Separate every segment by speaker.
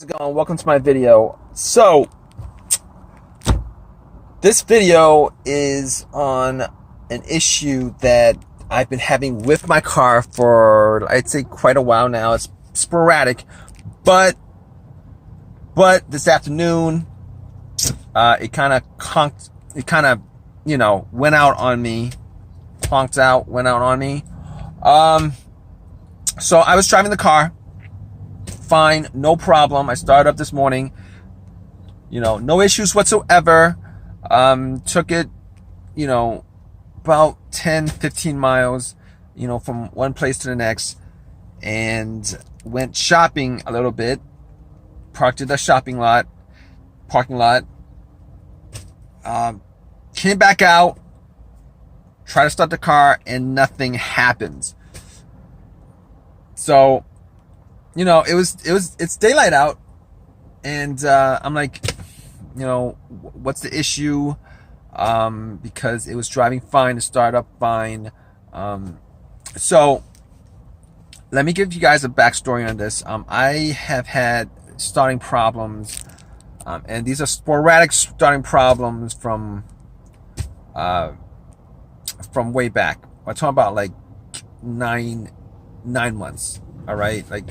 Speaker 1: it going? Welcome to my video. So this video is on an issue that I've been having with my car for, I'd say, quite a while now. It's sporadic, but this afternoon it kind of conked, it kind of, went out on me. So I was driving the car fine, no problem. I started up this morning, no issues whatsoever. Took it, about 10-15 miles, from one place to the next, and went shopping a little bit, parked at the parking lot, came back out, tried to start the car, and nothing happens. So, it's daylight out, and I'm like, what's the issue? Because it was driving fine, it started up fine. So let me give you guys a backstory on this. I have had starting problems, and these are sporadic starting problems from way back. I'm talking about like nine months. All right, like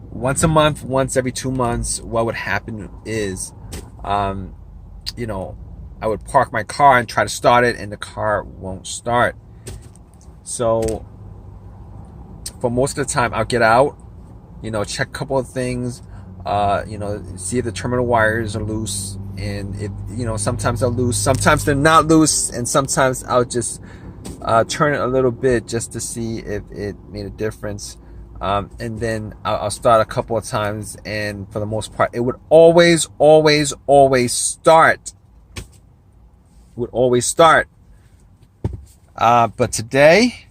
Speaker 1: once a month, once every 2 months. What would happen is, I would park my car and try to start it, and the car won't start. So for most of the time, I'll get out, check a couple of things, see if the terminal wires are loose, and if, sometimes they're loose, sometimes they're not loose, and sometimes I'll just turn it a little bit just to see if it made a difference. And then I'll start a couple of times, and for the most part, it would always start. But today,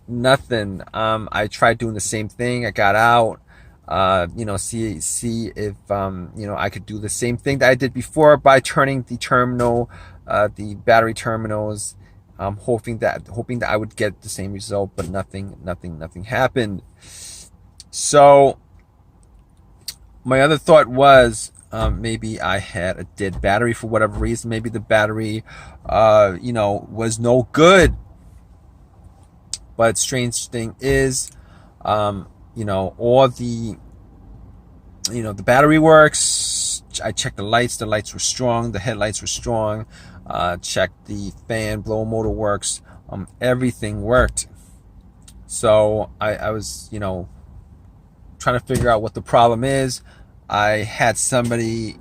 Speaker 1: nothing. I tried doing the same thing. I got out, see if I could do the same thing that I did before by turning the terminal, the battery terminals, hoping that I would get the same result, but nothing happened. So my other thought was, maybe I had a dead battery for whatever reason. Maybe the battery, was no good. But strange thing is, all the, the battery works. I checked the lights were strong. The headlights were strong. Checked the fan, blower motor works. Everything worked. So I was, trying to figure out what the problem is. I asked somebody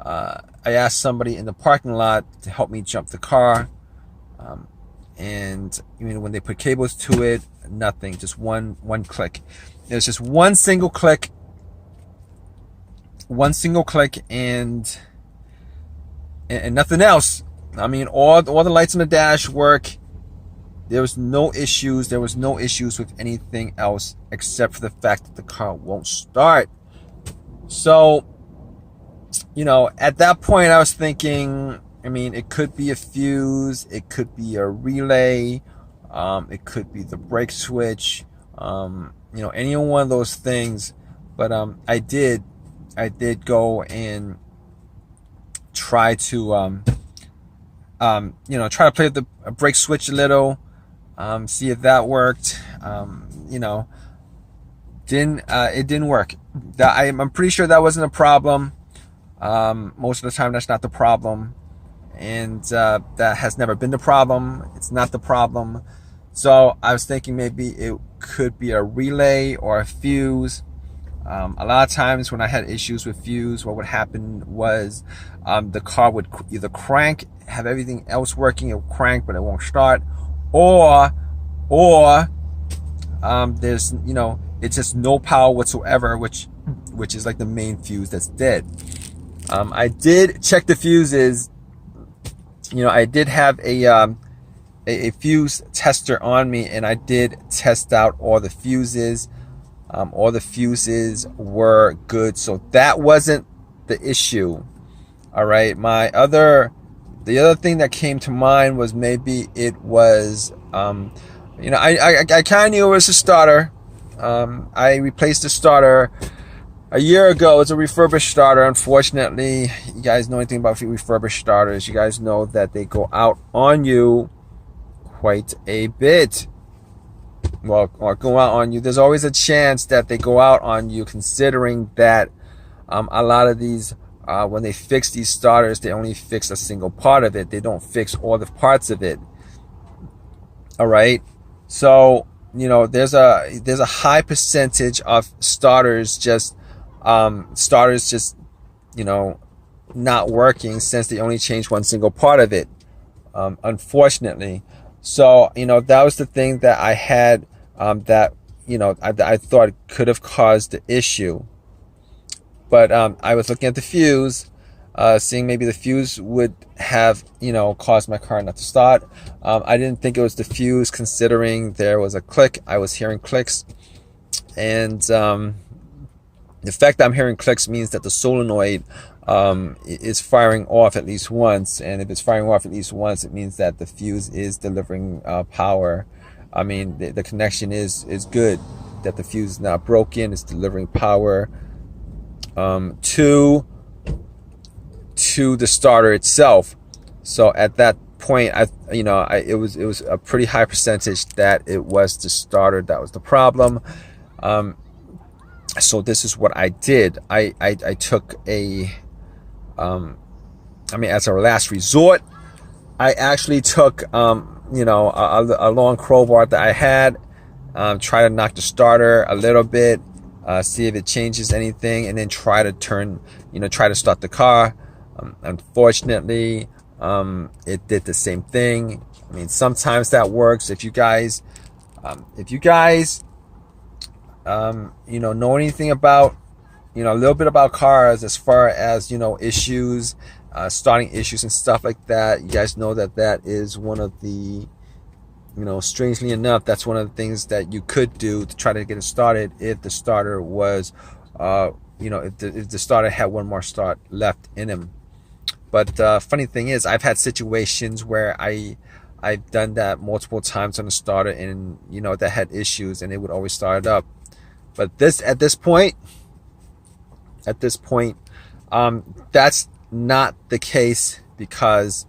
Speaker 1: in the parking lot to help me jump the car. And when they put cables to it, nothing, just one click. There's just one single click, and nothing else. All the lights on the dash work. There was no issues. There was no issues with anything else except for the fact that the car won't start. So, at that point I was thinking, it could be a fuse, it could be a relay, it could be the brake switch, any one of those things. But I did go and try to try to play with the brake switch a little, see if that worked. It didn't work. I'm pretty sure that wasn't a problem. Most of the time that's not the problem, and that has never been the problem. It's not the problem. So I was thinking maybe it could be a relay or a fuse. A lot of times when I had issues with fuse, what would happen was, the car would either crank, have everything else working, it would crank but it won't start, or there's, it's just no power whatsoever, which is like the main fuse that's dead. I did check the fuses. I did have a fuse tester on me, and I did test out all the fuses. All the fuses were good, so that wasn't the issue. All right. The other thing that came to mind was maybe it was, I kind of knew it was a starter. I replaced the starter a year ago. It's a refurbished starter. Unfortunately, you guys know anything about refurbished starters, you guys know that they go out on you quite a bit. Well, or go out on you. There's always a chance that they go out on you, considering that a lot of these, when they fix these starters, they only fix a single part of it. They don't fix all the parts of it. All right. So, you know, there's a high percentage of starters just you know, not working, since they only change one single part of it, unfortunately. So, you know, that was the thing that I had, that, you know, I thought could have caused the issue. But I was looking at the fuse, seeing maybe the fuse would have, you know, caused my car not to start. I didn't think it was the fuse, considering there was a click. I was hearing clicks, and the fact that I'm hearing clicks means that the solenoid is firing off at least once, and if it's firing off at least once, it means that the fuse is delivering power. I mean, the connection is good, that the fuse is not broken, it's delivering power to the starter itself. So at that point, it was a pretty high percentage that it was the starter that was the problem. So this is what I did. I took as a last resort, I actually took a long crowbar that I had, try to knock the starter a little bit, see if it changes anything, and then try to start the car. Unfortunately, it did the same thing. I mean, sometimes that works. If you guys know anything about, a little bit about cars, as far as, issues, starting issues and stuff like that, you guys know that is one of the, strangely enough, that's one of the things that you could do to try to get it started if the starter was, if the starter had one more start left in him. But funny thing is, I've had situations where I've done that multiple times on the starter, and that had issues, and it would always start it up. But at this point, that's not the case, because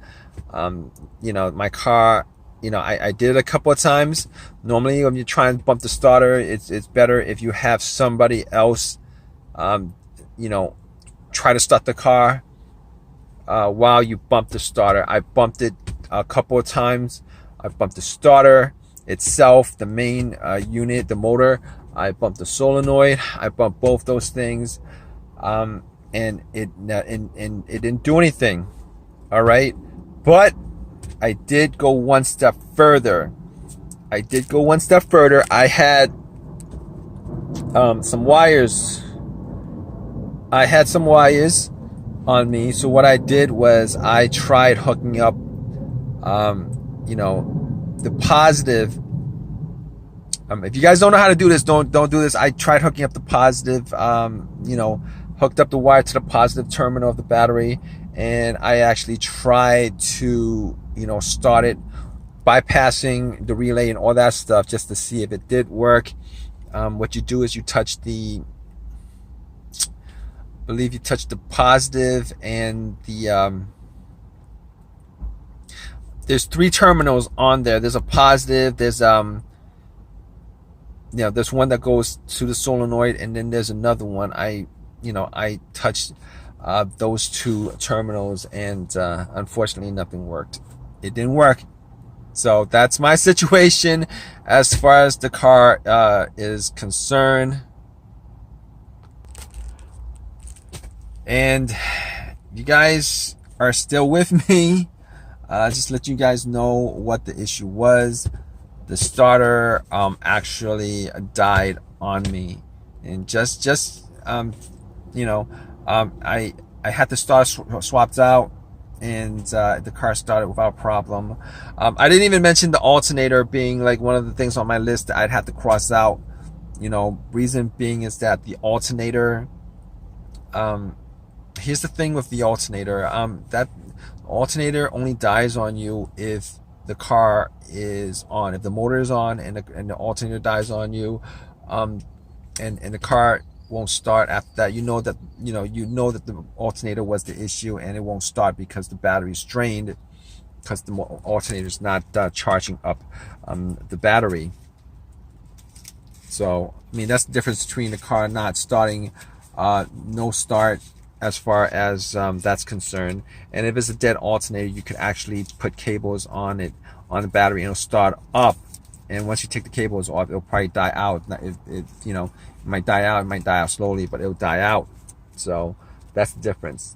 Speaker 1: my car, I did it a couple of times. Normally, when you try and bump the starter, it's better if you have somebody else try to start the car while you bump the starter. I bumped it a couple of times. I bumped the starter itself, the main unit, the motor. I bumped the solenoid. I bumped both those things, and it didn't do anything. All right, but I did go one step further. I had some wires. I had some wires on me. So what I did was I tried hooking up, the positive. If you guys don't know how to do this, don't do this. I tried hooking up the positive, hooked up the wire to the positive terminal of the battery, and I actually tried to, start it, bypassing the relay and all that stuff, just to see if it did work. What you do is you touch the positive and the there's 3 terminals on there. There's a positive, there's there's one that goes to the solenoid, and then there's another one. I touched those 2 terminals, and unfortunately nothing worked. It didn't work. So that's my situation as far as the car is concerned. And you guys are still with me. Just let you guys know what the issue was. The starter actually died on me, and I had the starter swapped out, and the car started without problem. I didn't even mention the alternator being like one of the things on my list that I'd have to cross out. Reason being is that the alternator, here's the thing with the alternator, that alternator only dies on you if the car is on. If the motor is on and the alternator dies on you, and the car won't start after that. You know that the alternator was the issue, and it won't start because the battery's drained, because the alternator is not charging up the battery. So I mean, that's the difference between the car not starting, no start, as far as that's concerned. And if it's a dead alternator, you could actually put cables on it, on the battery, and it'll start up. And once you take the cables off, it'll probably die out. It might die out. It might die out slowly, but it'll die out. So that's the difference.